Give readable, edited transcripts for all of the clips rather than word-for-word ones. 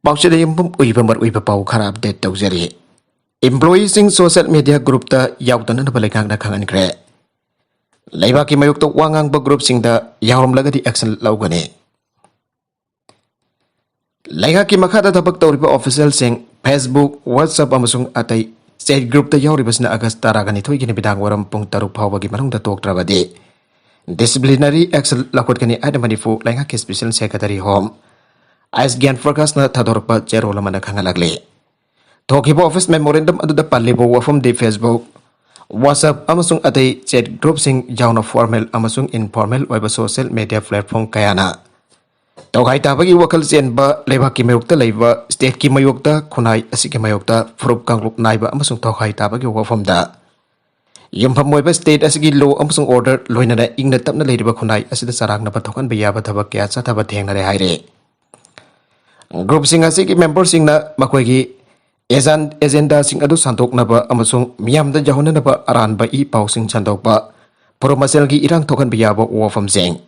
Pausada yumum uiba mar uiba pau khara update tawjari. Employees in social media group ta yaudana na balikang na kangan kre. Laiba ki mayuk to wangang ba group sing da yawram laga di action laugani. Laiga ki makata tabak tawriba official sing Facebook, WhatsApp amasung atay chat group ta yawribas na agas taragani thoy gini bidang waram pung taruk phaw bagi manung da tok trabadi. Disciplinary action lakot kani ada manifu laiga ki special secretary home. Ais Gyan Forecast na tadorpa jero laman na kangalagli. Tokibo office memorandum adu da palibo wafum di Facebook, WhatsApp amasung atay chat group sing jauna formal amasung informal weba social media platform kayana. Tokay tabagi wakal siyan ba leba ki mayukta leba state ki mayukta kunay asiki mayukta furup kangluk naiba amasung tokay tabagi wafum da. Yung pamoy state asigi law amasung order loy na na ing natap na leba kunay asida sarang na patokan bayaba tabag kaya sa tabat heng na rehayre. Group sing asiki member sing na makoy ki agenda sing adu santok na ba amasung miyam da jahon na ba aran ba i pau sing santok ba promasel ki irang tokan biyaba wafam sing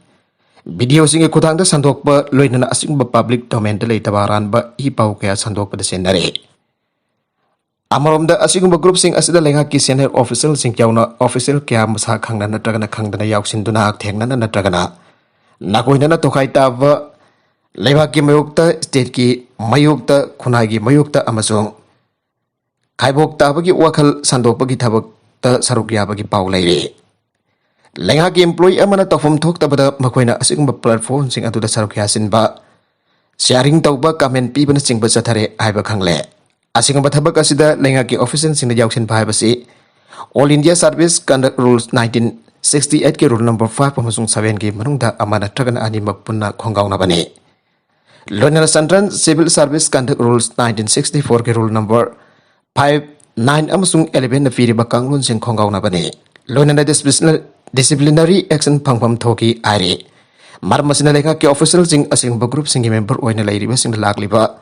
video sing ikutang da santok ba loy na asing ba public domain da lay tabaran ba i pau kaya santok ba da senare amarom da asing ba group sing asida lenga ki senior official sing yaw na official kaya masa khang na natraga na khang da na yaw sin duna ak theng na natraga na nakoy na tokay taba leba ki mayukta state ki mayukta khunai ki mayukta amasung kaibok tabagi wakal sandok bagi tabak ta saruk ya bagi pau laire lenga ki employee amana tofum thok tabada makoina asing ba platform sing atu da saruk ya sin ba sharing tawba comment pi bana sing ba sathare ai ba khangle asing ba thabak asida lenga ki official sing da yauksin ba ba si All India Service Conduct Rules 1968 ki rule number 5 amasung 7 ki manung da amana tragan ani makpunna khongaw na bani Lonera Santran Civil Service Conduct Rules 1964 ke rule number 5, 9 amasung 11 na firi bakang lun sing khongaw na bani. Lonera disciplinary action pangpam thoki aire. Marmasina leka ke official sing asing ba group sing member oina lairiba sing lakliba.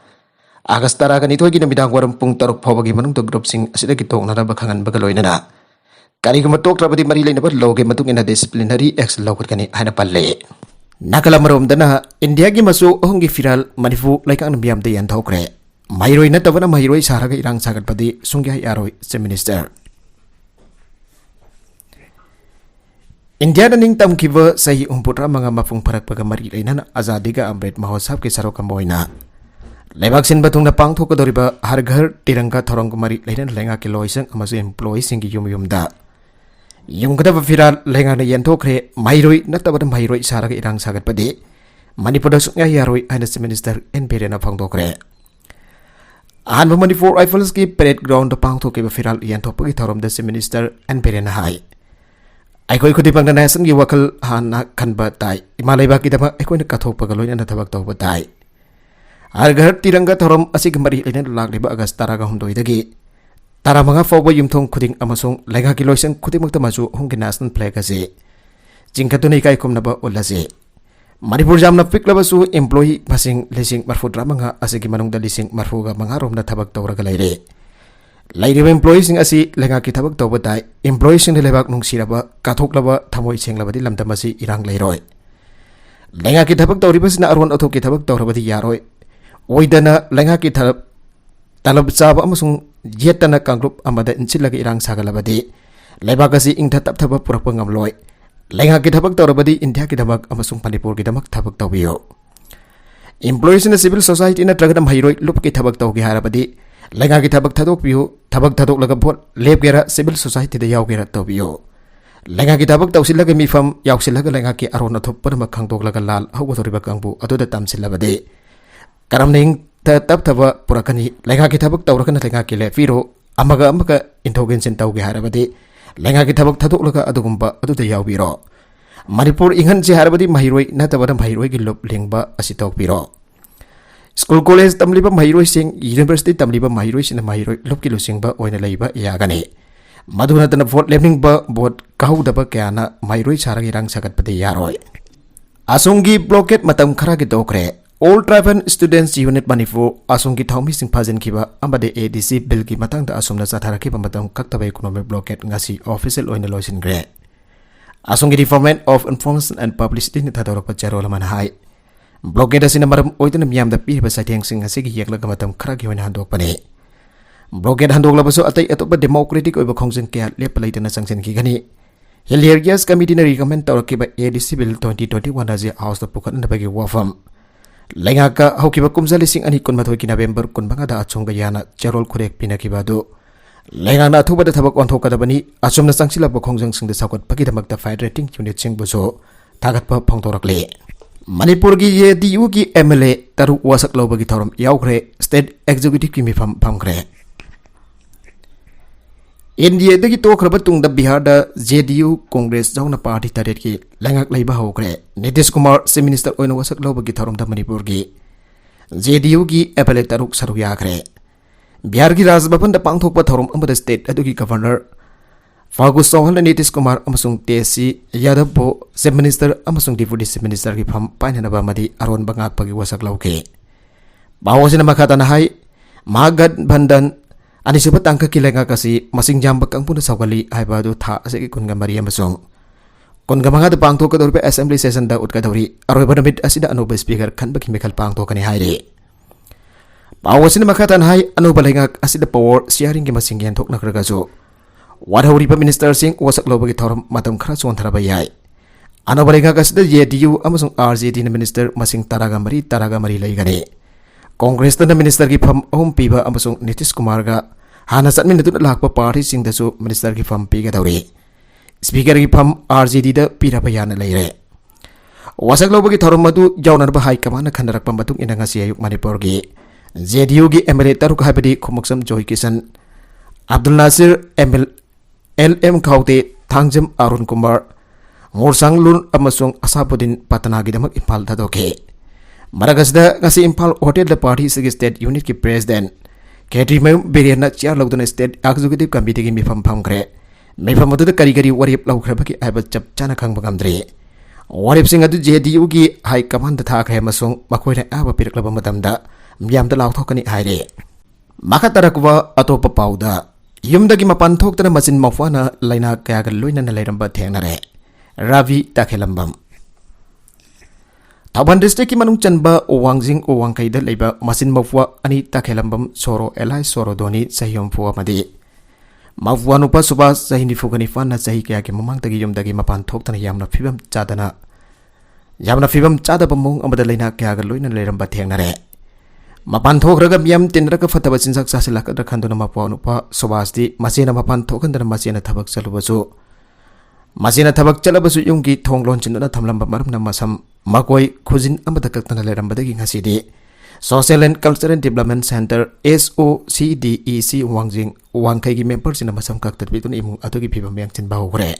Agas taraga ni thoki na bidang waram pung taruk phawagi manung to group sing asida ki tok na bakhangan bagaloina na. Kani kuma tok trabadi mari laina ba loge matung ina disciplinary action lokot kani hana palle. Nakalamarom dana India gi masu hongi viral manifu laikang nabiyam de yan thokre mairoi na tabana mairoi saraga irang sagat padi sungya yaroi se minister India na ning tam kiba sahi umputra mga mafung parak pagamari lainan azadi ga amrit mahosab ke saro kamoina lebak sin batung na pang thok doriba har ghar tiranga thorong kumari lainan lenga ke loisang amasu employee singi yum da yung kada viral lenga na yan thokre mairoi na tabada mairoi saraga irang sagat padi Manipur da sungya yaroi ana se minister NP na phang thokre an Manipur Rifles ki parade ground pang thoke viral yan thopagi thorom da se minister NP na hai aikoi khudi pang na nasan gi wakal hana khanba tai imalai ba ki dama aikoi na kathok pagaloin na thabak tawba tai har ghar tiranga thorom asig mari ina lak liba agas taraga humdoi dagi Tara mga fawba yumthong kuding amasung lenga ki loisang kuding magtamasu hongki national flag ase jingkatu nei kai kum naba ulase Manipur jamna fiklaba su employee basing lesing marfudra mga asigi manung da lising marfuga mga rom na thabak tawraga laire laire employee sing asi lenga ki thabak tawba dai employee sing lebak nung siraba kathoklaba thamoi senglaba di lamdamasi irang leiroi lenga ki thabak tawribas na arwan athok ki thabak tawrabadi yaroi oidana lenga ki talab chaba amasung yetana kangrup amada inchilagi irang sagalabadi lebagasi ingtha tap thaba purak pangamloi lenga ki thabak tawrabadi India ki damak amasung Manipur ki damak thabak tawbiyo employees in the civil society na tragadam hairoi lup ki thabak tawgi harabadi lenga ki thabak thadok biyo thabak thadok laga bot lep gera civil society da yaw gera tawbiyo lenga ki thabak tawsilaga mifam yawsilaga lenga ki arona thop par makhang dok laga lal hawa thoriba kangbu adoda tamsilabadi karam ning tap thaba purakani lenga ki thabak tawrakana lenga ki le firo amaga intogen sen tawgi harabadi lenga ki thabak thadok laga adugumba aduda yawbiro Manipur ingan si harabadi mahiroi na tabada mahiroi ki lop lengba asitok biro school college tamliba mahiroi sing university tamliba mahiroi sin mahiroi lop ki losingba oina leiba yagani maduna tana vote lemning ba bot kahu daba kyana mahiroi saragi rang sagat pade yaroi asungi blockade matam khara ki dokre All Tribal Students Unit Manipur asungki thaumi sing phajen kiba amade ADC bill ki matang da asumna satharaki pamatam kaktaba economic blockade ngasi official oina loisin gre asungki Department of Information and Publicity ni thadorok pacharo laman hai Blockade asina maram oidana miyamda piriba saithengsing asigi yeklaga matam kharagi oina handokpani. Blockade handoklabasu atai atopa democratic oiba khongjin kya lepa leitana sangsen gani. Hilarious committee na recommend tawrakiba ADC Bill 2021 aje House da pukatna bagi wafam. Lengaka haukiba kumjali sing ani kunmathoi ki November kunbanga da achonga yana charol khurek pinakiba do. Lengana athuba da thabak onthokadabani achumna sangsilaba khongjang singda sakot pagi damakta fire rating unit sing buso thagatpa phongtorakle. Manipur ki DU ki MLA taru wasak lobagi thoram yaukre state executive ki mifam phamkre. India dagi tokraba tungda Bihar da JDU Congress jauna party taret ki lengak leiba hokre. Nitish Kumar se minister oina wasak lobagi thoram da Manipur ki JDU ki MLA taruk saru yakre. Bihar ki Raj Bhavan da pangthokpa thoram amada state adugi governor Fagus Chauhan da Nitish Kumar amasung TSC Yadav bo Chief Minister amasung Deputy Chief Minister ki pham painhanaba madi aron bangak pagi wasak lauke. Bawasina makhatana hai Magad Bandhan Anisuba tangka kilenga kasi masing jambak ang puna sawgali haibadu tha ase kunga mari amasung kunga mga da pangthok kadorpe assembly session da utkadori aroy banamit asida anuba speaker khan bakhi mekhal pangthok ani haire. Bawasina makhatan hai anuba lenga asida power sharing ki masing yan thok nakraga jo wadhauri pa minister sing wasak lobagi thoram matam khara chon tharaba yai anuba lenga asida JDU amasung RJD na minister masing taraga mari leigani. Congress na minister ki pham ahum piba amasung Nitish Kumar ga hana satmin natun lakpa party sing dasu minister ki pham piga dauri speaker ki pham RJD da pira bayana leire. Wasak lobagi thoram madu jaunar ba high command khandarak pambatung inanga siayuk Manipur gi JDU gi MLA taruk habadi khumuksam Joy Kisan Abdul Nasir LM Khaute Thangjam Arun Kumar Ngorsang Lun amasung Asapudin Patana gi damak Impal dadoke. Maragasda ngasi Impal hotel da party sigi state unit ki president Ketri Mayum Beriana chair lagduna state executive committee ki mifam phamkre mifam adu kari warip laukhra baki aiba chap chana khang bagamdri warip sing adu JDU ki high command da thakre masung makoina aba piraklaba matamda miyam da lauthokani haire. Makatarakwa atopa pauda yumdagi mapan thoktana masin mafwana laina kaya ga loina na lairamba thengnare Ravi Takhelambam. Taban district ki manung chanba Owangjing Owangkai da leiba masin mafwa ani Takhelambam Soro Elai Soro Doni sahiyom fuwa madi mafwa nupa suba sahini fugani fanna sahi kaya ki mamang tagi yumdagi mapan thoktana yamna fibam chada bamung amada laina kaya ga loina lairamba thengnare mapan thokraga miyam tinraga fataba chinsak sasilakadra khanduna mafwa nupa subasti masina mapan thokandana masina thabak chalubasu masina thabak chalabasu yungki thonglon chinna thamlamba maramna masam makoi khujin amada kaktana lerambadagi ngasidi Social and Cultural Development Center SOCDEC Wangjing Wangkai gi members sina masam kaktat bitun imung atugi phibam yang chin bahogre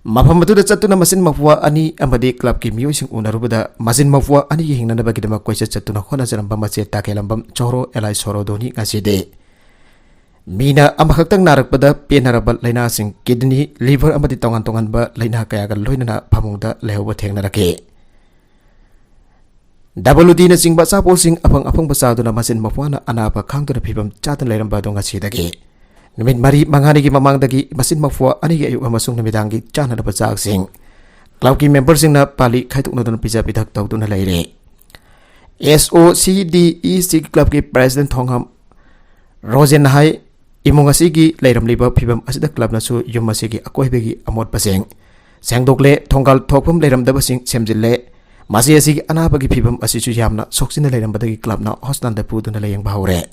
mafam da chatuna masin mafwa ani amadi club ki music unarubada masin mafwa ani gi hingna bagi dama koisa chatuna khona jaramba mache Takhelambam Choro Elai Soro Doni ngaside Mina amakaktang narakpada penarabal laina sing kidney liver amadi tongan ba laina kaya ga loina phamungda lehoba thengnarake WD na sing basa po sing apang basado na masin mafwana anapa khangtura phibam chatan lairamba donga sidagi numit mari mangani gi mamangdagi masin mafwa ani gi ayu amasung namidangi chana na bajak sing club ki member sing na pali khaituk na don pija pidak tawduna leire SOCDEC club ki president thongham Rosen hai imung asigi leiram liba phibam asida club na su yum asigi akoibegi amot paseng sengdokle thonggal thokpam leiram daba sing semjille masi asigi anabagi phibam asisu yamna soksina leiram badagi club na hostan da puduna leyang bahore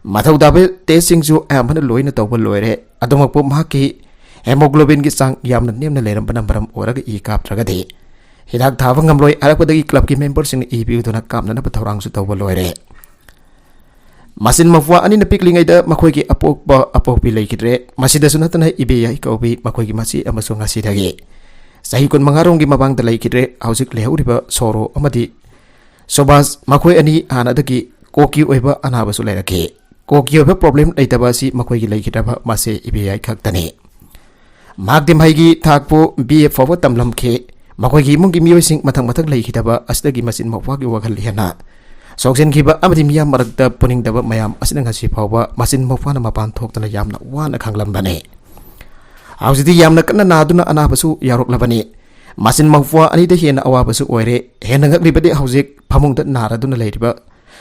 mathau dabe te sing ju amana loina tawba loire adomakpo mahaki hemoglobin gi sang yamna nemna leiram banambaram oraga I kap tragadi hidak thawa ngamloi arakpadagi club ki member sing I biu duna kapna na pathorang su tawba loire masin mafwa ani na piklingai da makhoi ki apokpi leikidre masida sunatana ibeya ikobi makhoi ki masi amasung asidagi sahi kun mangarong gi mabang da leikidre hausik lehauriba Soro amadi Sobas makhoi ani anadagi koki oiba anabasu leirake koki oiba problem leitaba si makhoi gi leikidaba mase ibeya khaktani magdim haigi thakpo BA forward tamlam khe makhoi gi mungi miyoising mathang leikidaba asdagi masin mafwa gi wakhal hena Soksin kiba amadi miyam marakta puning daba mayam asina ngasi phawba masin mafwana mapan thoktana yamna wana khanglambane hausidi yamna kana naduna anabasu yarok labani masin mawfa ani de hena awa basu oire hena ngak ribade haujik phamung da nara duna leiriba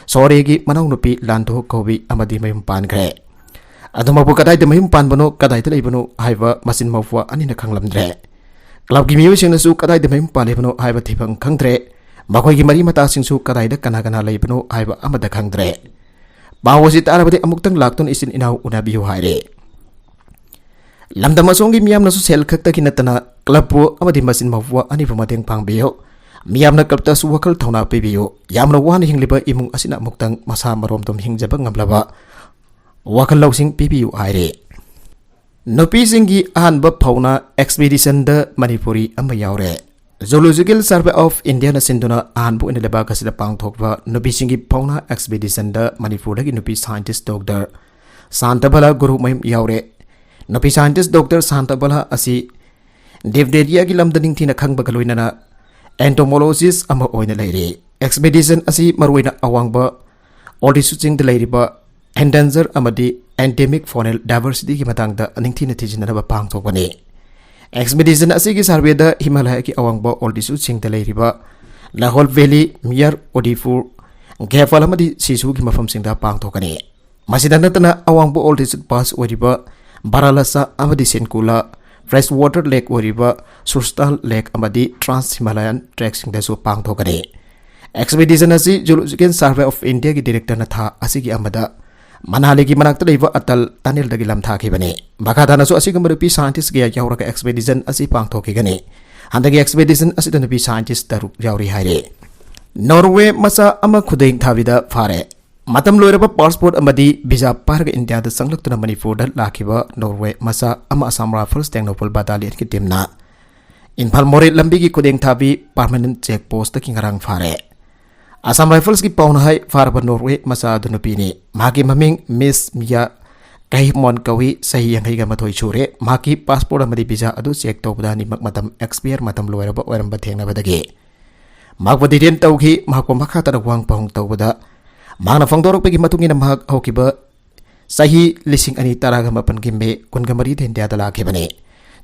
sore gi manau nupi lanto kobi amadi mayum pan gre aduma bu kadai de mayum pan bano kadai de leibano haiba masin mawfa ani na khanglamdre club gi miyo sing su kadai de mayum pan lebano haiba thibang khangdre makhoi gi mari mata sing su kadai da kana kana leibano haiba amada khangdre bawosi tarabade amuktang laktun isin inau unabiu haire lamdam asong gi miyam nasu sel khakta kinatana club bu amadi masin mawwa ani pamateng pangbiyo miyam na club ta su wakal thona pebiyo yamna wan hingliba imung asina muktang masa marom tom hingjaba ngamlaba wakal lausing pebiyo haire nopi singi ahanba phauna expedition da manipuri ama yaure zoological survey of india na sinduna ahanbu in leba kasida pangthokba nopi singi phauna expedition da manipur da gi nopi scientist doctor santabala guru mayum yaure nopi scientist doctor santabala asi devderia gi lamdaning thina khangba galoinana entomologist ama oina leire expedition asi marwaina awangba oldisu ching de leiriba endanger amadi endemic faunal diversity gi matangda aningthina thijinana ba pangthokbani expedition asi gi survey da himalaya ki awangba oldisu ching de leiriba lahol valley miyar odifur gefal amadi sisu gi mafam singda pangthokani masida natana awangba oldisu pass oriba baralasa amadi senkula freshwater lake oriba surstal lake amadi trans himalayan treks da su pangthokani expedition asi zoological survey of india gi director na tha asigi amada manali gi manakta leiba atal tanil dagi lam tha khibani bakadana su asi gamru pi scientist gi yauraka expedition asi pangthoki gani handagi expedition asi dana pi scientist taruk yauri haire norway masa ama khudeng thavida fare matam loiraba passport amadi visa parga india da sanglaktuna manipur da lakhiba norway masa ama assam rifles technopol battalion ki timna infal more lambi gi khudeng thabi permanent check post ki ngarang fare Assam Rifles ki pauna hai farba Norway masa dunupini magi maming Miss Mia kahimon kawi sahi yang higa mathoi chure maki passport amadi visa adu check tawda ni matam expire matam loiraba oiramba thengna badage magbadi den tawgi mahko makha tar wang pahung tawda magna fangdorok pegi matungina mahak hokiba sahi lising ani taraga mapan gimbe kungamari den dia dala kebane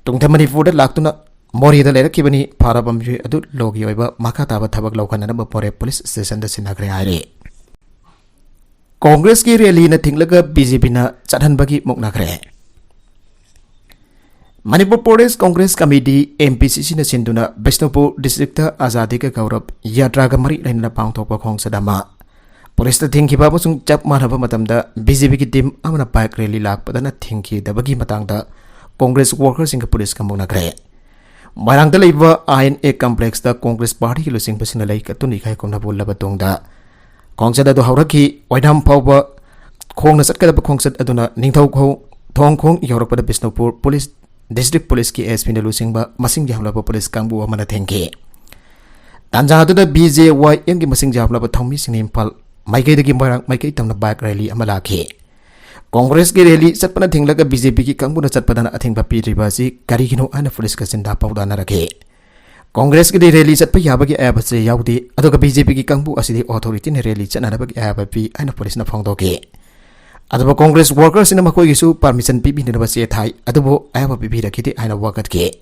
tungthamani food laktuna Mori da lera kibani para bamju adu logi oiba maka taba thabak laukana na bapore police station da sinagre aire Congress ki rally na thinglaga BJP na chathan bagi mukna kre Manipur Pradesh Congress Committee MPCC na sinduna Bishnupur district Azadi ka Gaurav yatra ga mari lain na pangthokpa khong sadama Police ta thingki ba busung chap marhaba matamda BJP ki team amana bike rally lakpada na thingki da bagi matangda Congress workers sing police ka mukna kre Barang da leiba INA complex da Congress party ki lusing pasina lai ka tuni khai komna bolla batong da Kongsa da do hauraki waidam phawba khong na sat ka da khongsat aduna ningthau kho thong khong yorok pada Bishnupur police district police ki SP na lusing ba masing jamla ba police kangbu amana thengke tanja da BJYM ki masing jamla ba thongmi sing impal maikai da ki barang maikai tamna bike rally amala ke Congress ki rally satpana thinglaga BJP ki kangbu na satpadana athingba piriba si gari gino ana police ka sinda pawda na rakhe Congress ki rally satpa yabagi aba se yaudi adoga BJP ki kangbu asidi authority ne rally chana bagi aba pi ana police na phongdoke adoba Congress workers ina makoi gisu permission pi bin na se thai adobo aba pi rakiti aina wakat ke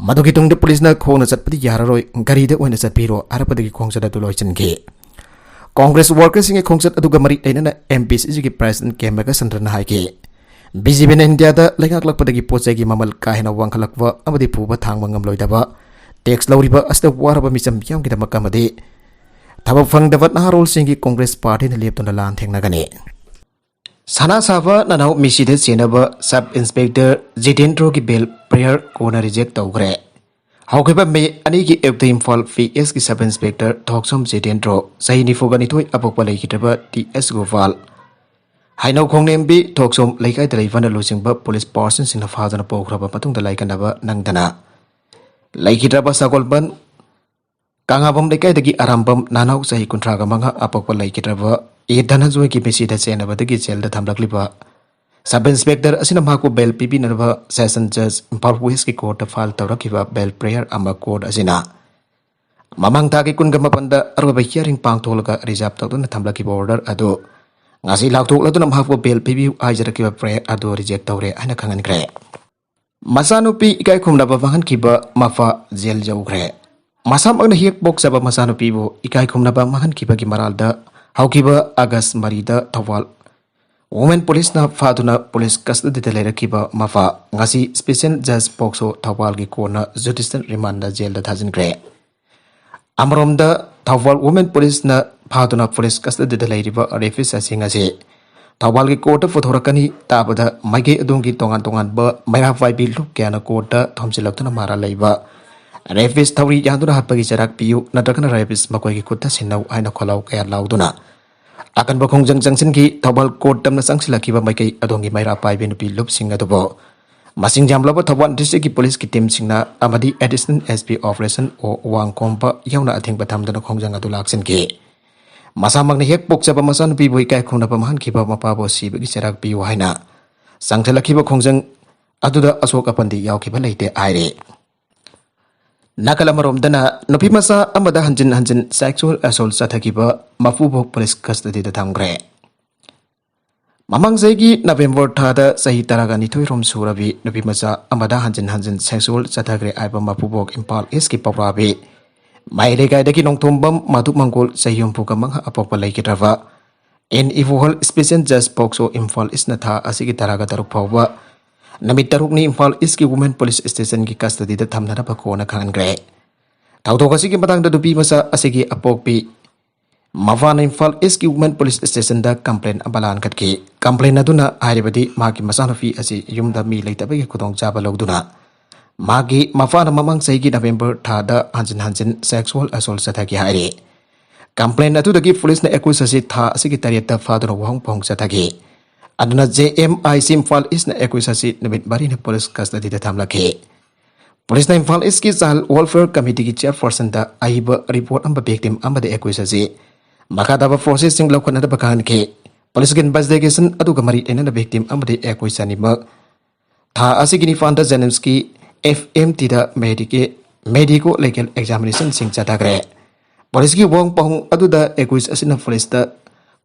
madogi tungde police na khona satpadi yararoi gari de oina satpiro arapadi ki khongsa da tuloichan ke Congress workers inge khongsat aduga mari aina MPCC ki president kemaga sandrana haike BJP na India da lengak lakpadagi pochai gi mamal kahena wangkhalakwa amadi puba thangma ngamloidaba tax lawriba asta waraba micham yam gi damak amadi thaba phangdabat naharol singi Congress party na leptona lan thengna gani sana saba nanau miside senaba sub inspector Jitendro ki bail prayer kona reject tawgre Haukiba me ani ki evde Imphal PS ki sub inspector Thoksom Jitendro sahi ni fogani thoi apokpa leikitaba TS Gopal Hainau khongnembi Thoksom leikai dalai vana losingba police person singna fadana pokraba patungda laikanaba nangdana Laikitaba Sakolban Kangabam leikai dagi arambam nanau sahi kuntraga manga apokpa laikitaba Edana joy ki mesida senaba dagi jail da thamlakliba Sub Inspector asina mahako bail pipi narva session judge Imphal West ki court file tawrakiba bail prayer ama court asina mamang ta ki kun gama panda arwa hearing pangtholga reserve tawduna thamlakiba order ado ngasi lakthok laduna mahako bail pipi ajarakiba prayer ado reject tawre ana khangan kre Masanupi ikai khumnaba mahankiba mafa jail jaukhre. Masamakna hiek pokjaba masanupibu ikai khumnaba mahankibagi maralda haukiba August marida Thawal Women Police na faduna police custody da lerakiba mafa ngasi special judge pokso Thawal gi kona judicial remand da jail da thajinkhre. Amromda Thawal Women Police na faduna police custody da leriba refis asingase Thawal gi court photorakani tabada maige adungi tongan ba mayra faibi lup kyana court thomsilaktuna mara leiba refis thawri yanduna hapagi jarak piu nadrakana refis makoi gi kutta sinau aina kholau kaya lauduna akan bakong jangsin ki Thawal court tamna sangsilakiba maige adungi mayra faibi nupi lup singa dobo masing jamlaba Thawal district ki police ki team singna amadi additional SP operation o wangkompa yauna athingba thamdana khongjang adu laksin ki Masamakna hek pokjaba masanupibu ikai khumnaba mahankiba mapabo sibagi cherak piu haina sangthalakiba khongjang aduda Asok Apandi yaukiba leite aire Nakalamarom nupi masa amada hanjin sexual assault sathakiba mafubok police custody da thamgre Mamang zaigi November thada sahi taraga nithoi rom surabi nupi masa amada hanjin sexual sathagre aiba mafubok Impal East ki paprabi Maile kai daki nong tombam maduk mangkol sayum puka mangha apok palai kitrava en ivuhal special judge pokso Impal East na tha asigi taraga taruk phawa namit taruk ni Impal East ki women police station ki custody da thamna ba ko na khan gre thauthok asigi matang da dupi masa asigi apok pi mavana Impal East ki women police station da complaint abalan khat ki complaint aduna airibadi ma ki masanafi asi yumda mi leitabe ki khudong chaba logduna Magi mafana mamang saigi November thada hanjin sexual assault sathagi haire complaint atu dagi police na accuse asi tha asigi tariata fadro wahong pong sathagi aduna JMI Impal East na accuse asi namit bari na police custody da thamlake police na Impal East ki child welfare committee ki chairperson da aiba report amba victim amba de accuse asi makada ba processing lokana da bakan ke police gen investigation adu gamari ena da victim amba de accuse ani ma tha asigi ni fanda Zenemski FMT da medico legal examination sing chatagre police ki wong pong aduda accuse asina police da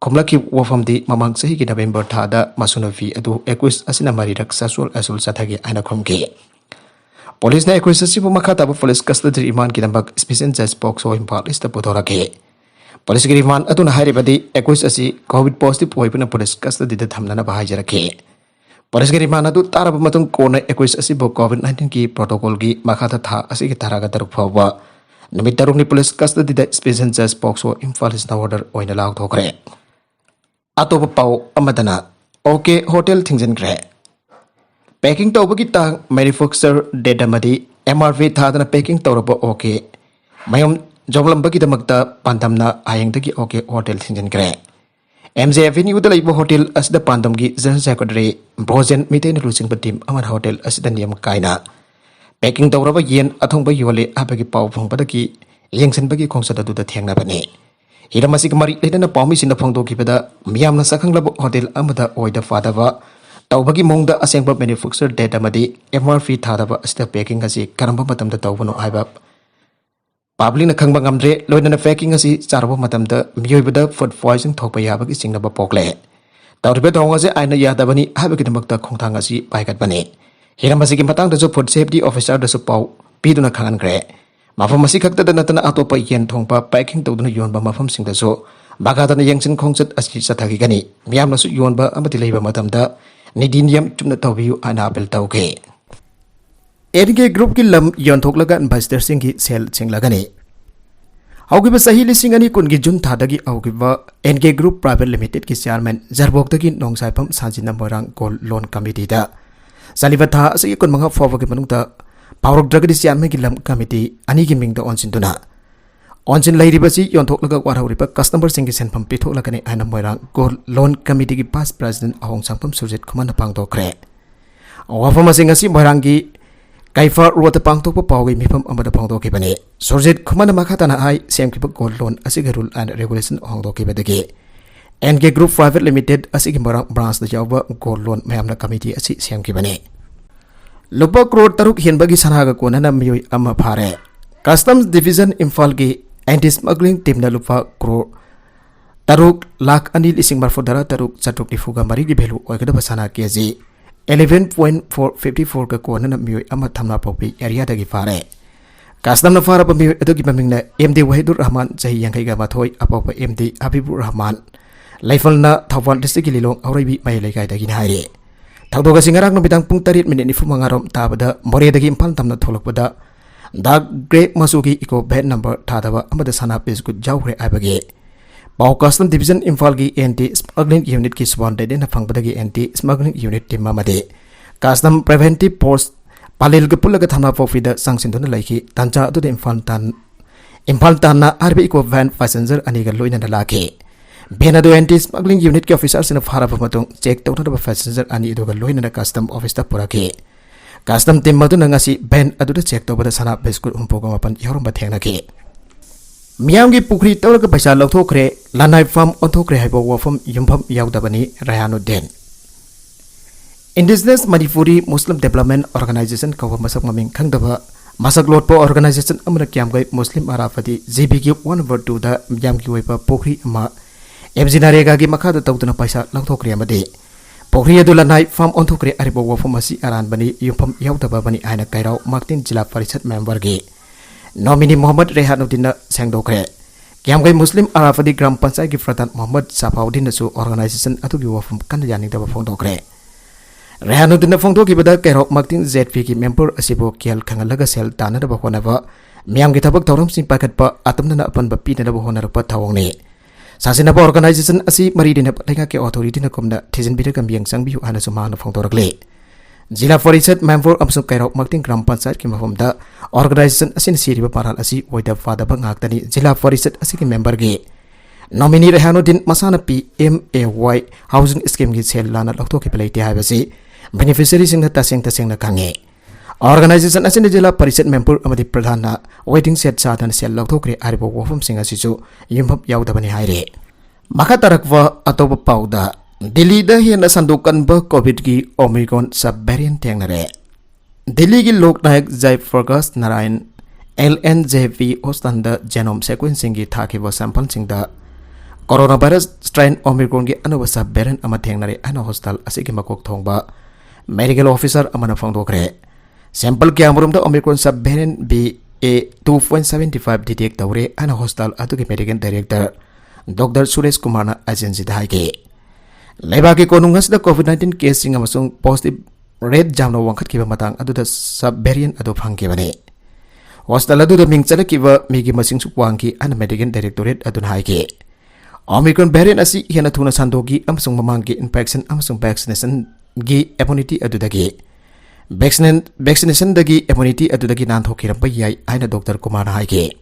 khomlaki wafam di mamang sahi ki November thada masunafi adu accuse asina marirak sexual assault chathagi aina khomke police na accuse si bu makata ba police custody remand ki nambak special judge pokso Impal East da potorake police ki remand aduna haribadi accuse asi covid positive hoibuna police custody da thamna ba hajarake Police ki remand adu taraba matung kona accuse asi bo COVID-19 ki protocol ki makata tha asi ki taraga taruk phawa namit taruk ni police custody da special judge pokso Impal East na order oina law thokre atopa pau amadana OK hotel thingjen kre packing tawbagi tang manufacturer data madi MRV thadana packing tawraba OK mayom joblambagi damakta pandamna ayengdagi OK hotel thingjen kre MJ Avenue da laiba hotel asda pandamgi general secretary Brozen mitain lusing team aman hotel asda niam kaina packing tawraba yen athongba yole abagi pau phongpadaki yengsen bagi khongsada du da thengna bani hiramasi kamari ledana pawmi sinda phongdo kibada miyamna sakhanglaba hotel amada oida fadaba tawbagi mongda asengba manufacturer data madi MRP thadaba asda packing asi karamba matamda tawbano aiba Public na khangba ngamdre loina packing asi charbo matamda miyoibada food poison thokpa yabagi singnaba pokle tawribe thonga se aina yadabani habagi damakta khongthang asi paikat bani hiramasi ki matang da food safety officer da su pau piduna khangan gre mafam asi khakta da natana atopa yen thongpa packing tawduna yonba mafam singda so bagada na yengsin khongchat asi sathagi gani miyamna su yonba amati leiba matamda nidiniam chumna tawbiu ana apel tawke NK Group ki lam yonthok laga investor sing ki sel ching lagani augiba sahi lising ani kun gi jun thadagi augiba NK Group Private Limited ki chairman Jarbok dagi nongsaipam sanjina morang gold loan committee da saliba tha asi kun manga forwa ki manungta pawrok dragadi chairman ki lam committee ani ki mingda onsin lairibasi yonthok laga warhauriba customer sing ki senpam pithok lagani ana morang gold loan committee ki past president ahong sangpam Surjit Khumana pangdokre wafama sing asi morang ki Kaifa ruwata pangtok pa pawai mifam amada pangtok ki bani Surjit Khumana makata na ai sem ki gold loan asigi rule and regulation hongdok ki badagi NK Group Private Limited asigi marang branch da jawba gold loan mayamna committee asi sem ki bani lupa crore taruk hinbagi sanaga kona na miyoy amma phare Customs Division Impal ki anti smuggling team na lupa crore taruk lakh anil ising marfodara taruk chatuk difuga mari ki belu oigada basana keji 11.454 ka kona na miyoy ama thamna pokpi area dagi fare kastam na fara pamiyoy adugi maming na MD Wahidur Rahman jahi yang ga mathoi apopa MD Habibur Rahman laifal na Thawal district Lilong auraibi mai lekai dagi haire thawdo ga singarak no bidang pung 3 minute ni fumangarom tabada more dagi impal tamna tholokpada dak grey masugi iko bed number thadaba amada sana pes ku jawre abage Pau Custom Division Imphal gi anti smuggling unit ki swan de na phangbada gi anti smuggling unit team mamade Custom preventive force palil ge pulaga thana fofi da sangsin dona laiki tancha adu de Imphal tan na RB ko van passenger ani ga loina na lake bena do anti smuggling unit ki officers in phara pamatung check to na passenger ani do ga loina na custom office ta purake custom team madu na ngasi ben adu da check to bada sana beskut umpoga mapan yorom ba thengna ke Miamgi pukri tawra paisa lokthokre lanai farm onthokre haibo wafam yumpham yaudabani Rayanuddin Indigenous Manipuri Muslim Development Organization kawa masak maming khangdaba masak lotpo organization amana kyamgai Muslim Arafati JBG 1/2 da miamgi waipa pukri ama MJNarega gi makada tawduna paisa lokthokre amade pukri adu lanai farm onthokre aribo wafam asi aran bani yumpham yaudaba bani aina kairau Martin Jila Parishad member gi Nomini Muhammad Rehanuddin Sengdokre Kiamgai Muslim Arafadi Gram Panchayat ki Pradhan Muhammad Safaudin su organisation atu gi wafam kan yani da phongdokre Rehanuddin phongdoki bada kairok Martin ZP ki member asibo kial khangalaga sel tana da bahonaba miam gi thabak thorom sing pakat pa atamna na apan ba pina da bahona pa thawngni sasina ba organization asi mari din lenga ke authority na komda thizin bida kambiang sangbi ana suma na phongdorakle Jila Parishad member amsung kairok Martin Gram Panchayat ki mahomda organization asin siriba paral asi oida fada bangaktani Jila Parishad asi ki member ge nominee Rehanuddin masana PMAY housing scheme gi sel lana lokto ki pelaiti habasi beneficiary sing ta taseng na kange organization asin Jila Parishad member amadi pradhan na waiting set sadan sel lokto kre aribo wofum sing asi chu yumhap yaudabani haire makatarakwa atoba pauda Delhi da hian sandukan ba COVID ki Omicron sub-variant tengnare. Delhi ki Loknayak Jaiprakash Narayan LNJV hostanda genome sequencing ki thaki wa sample singda coronavirus strain Omicron ki anu sub-variant ama tengnare ana hostal asiki makok thongba medical officer amana phongdokre. Sample ki amurum da Omicron sub-variant BA2.75 detect tawre ana hostal atu ki medical director Dr. Suresh Kumar na agency da haike. Lebaki konungas da COVID-19 case sing amasung positive rate jamna wangkhat kiba matang adu da sub-variant adu phangke bane hostel adu da mingchala kiba migi masing sukwangki an medical directorate adun haike Omicron variant asi hiana thuna sandogi amasung mamangki infection amasung vaccination gi immunity adu dagi vaccination dagi immunity adu dagi nan thokiram yai aina Dr. Kumar haike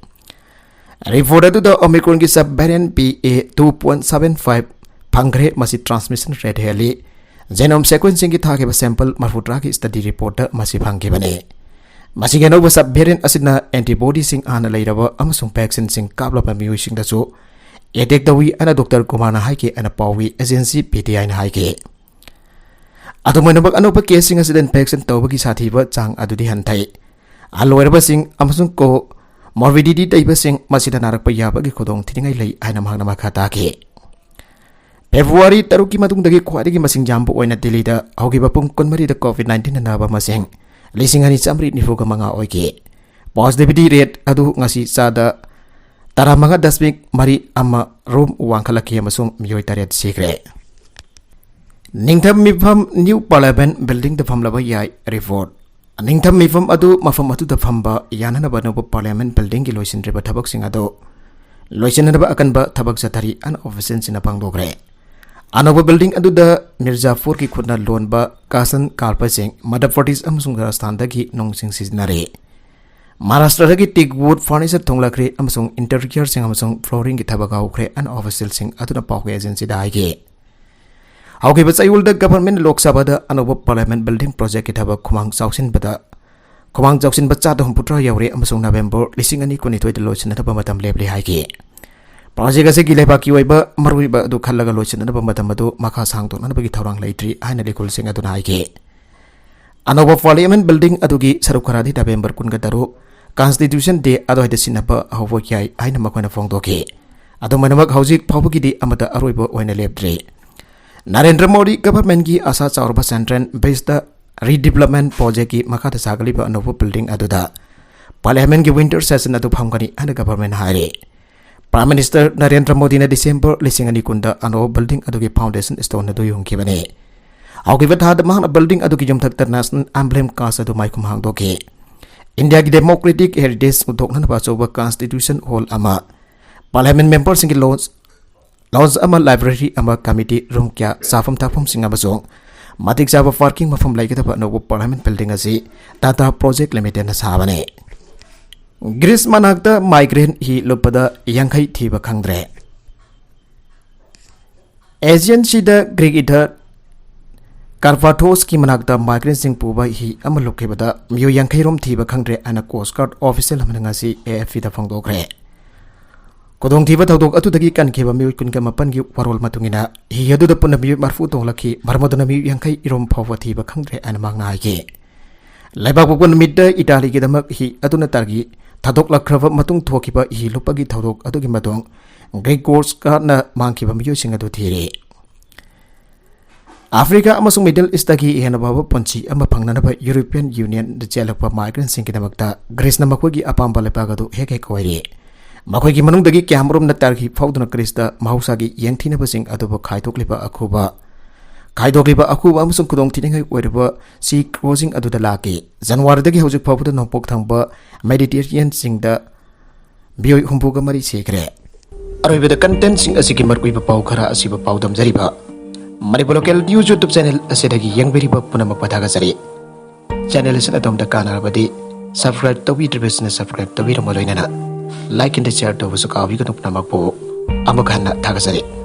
report adu da Omicron gi sub-variant BA2.75 Pangre masi transmission rate heli genome sequencing ki thake ba sample marfutra ki study report masi phangke bane masi geno ba sub-variant asina antibody sing ana leiraba amasung vaccine sing kapla pa miu sing da chu etek dawi ana Dr. Kumar na haike ana pawi agency PTI na haike atumana bak anopa case sing accident vaccine tawbagi sathi ba chang adudi hanthai aloiraba sing amasung ko morbidity daiba sing masida narak pa yaba gi khodong thiningai lei aina mahna makha ta ke February taruki matung dagi khwadi masing jambu oina Delhi da augi bapung konmari da COVID-19 na ba masing lisingani chamri ni fuga manga oike positivity rate adu ngasi sada taramanga dasmik mari ama room wangkhalaki amasung miyoi taret sikre ningtham mifam new parliament building da famlaba yai report ningtham mifam adu mafam atu da famba yanana ba no parliament building gi loisin reba thabak sing adu loisin ba akan ba thabak sathari an official sina pangdogre Anoba building adu da Mirzapur ki khudna loan ba Kasan Kalpa Singh Madhya Pradesh amasung Rajasthan dagi nong sing siznare Maharashtra dagi teakwood furniture thonglakre amasung interior sing amasung flooring ki thabak aukre an official sing aduna pawke agency da aige auke ba chayul da government Lok Sabha da anoba parliament building project ki thabak khumang chawsin ba cha da humputra yaure amasung November 2022 da lochina da matam leble haige Project ase gile ba ki waiba marui ba du khallaga loisin na ba matam adu makha sang to na ba gi thawrang leitri aina lekul sing adu naike anoba parliament building adu gi sarukaradi November kun ga daru constitution day adu haida sinapa hawo kyai aina makona phongdoke adu manamak haujik phawgi di amata aroiba oina lepdre Narendra Modi government ki asa chaurba central based redevelopment project ki makata sagaliba anobu building aduda parliament ki winter session adu phamgani ana government haire. Prime Minister Narendra Modi na December lisingani kunda anobu building adu ki foundation stone adu yungkibane. Auki thad mahna building adu ki jumthak national emblem kas adu maikum hangdoke. India ki democratic heritage udokna ba choba constitution hall ama parliament members ki laws ama library ama committee room kya safam takfam singa basong matik jaba parking mafam laigada no parliament building asi Tata Project Limited na sabane. Greece manakta migrant hi lopada yangai thiba khangdre. Asian sida Greek ida Karvathos ki manakta migrant sing puba hi ama lokebada myo yangai rom thiba khangdre ana coast guard official hamnanga si AFP da phangdokre. Kodong thiba thaudok atudagi kan kheba mi kun ka mapan gi warol matungina hi adu da punna mi marfu tong lakhi marmadana mi yankai irom phawa thiba khangre an mangna ge laibak bukun midda Italy gi damak hi aduna targi thadok lakrava matung thokiba hi lupagi thaudok adugi madong Greek course ka na mangkiba mi yosing adu thire. Africa amasung Middle East gi hena baba ponchi ama phangnana ba European Union da chelakpa migrant sing ki damakta Greece na makogi apamba lepaga du heke koire. Makoi ki manung dagi kyamrom na targi fauduna Krista mahusagi yengthina basing aduba khaidokliba akuba amusung kudong tiningai oiriba sea crossing aduda laki January dagi hojik phawda nopok thangba Mediterranean singda bioi humbuga mari sekre. Aroibeda content sing asigi markuiba pau khara asiba paudam jariba Manipur local news YouTube channel asidagi yangberiba punamak padaga jari. Channel isna domda kana badi subscribe tawi business subscribe tawi ramaloinana like and share to was a coffee to Namako Amakana Tagasari.